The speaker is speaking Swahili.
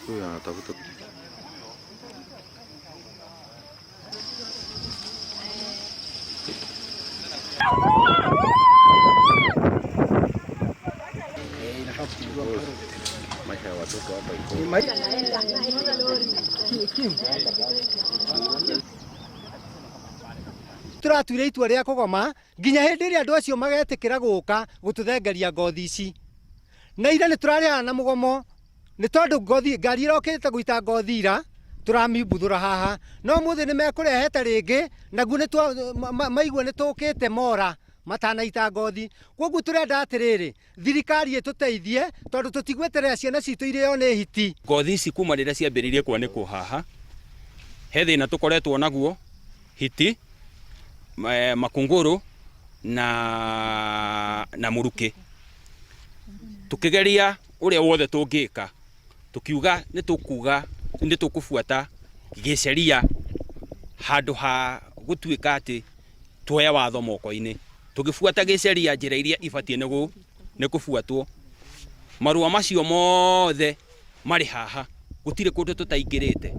Huyu anatafuta maisha ya watoto hapa iko. Turatuire itua ria kugoma nginya hindi ria andu acio magetikira guka gututhengeria ngothi ici na ira ni turarihana na mugomo ni tondu ngothi ngari irokite guita ngothi ira turamimbuthura haha no muthi ni mekurehete ringi naguo ni maigua ni tukite mora matanaita ngothi koguo turenda atiriri thirikari ituteithie tondu tutigweterera ciana citu irio ni hiti. Ngothi ici kuma riria ciambiririe kwanikwo haha he thina tukoretwo naguo hiti makunguru na muruki tukigeria uria wothe tungika tukiuga ni tukufuata giceria handu ha gutuika ati tuoya watho moko-ini tugifuata giceria njira iria ibatie ni kufuatwo marua macio mothe mari haha gutire kundu tutaingirite.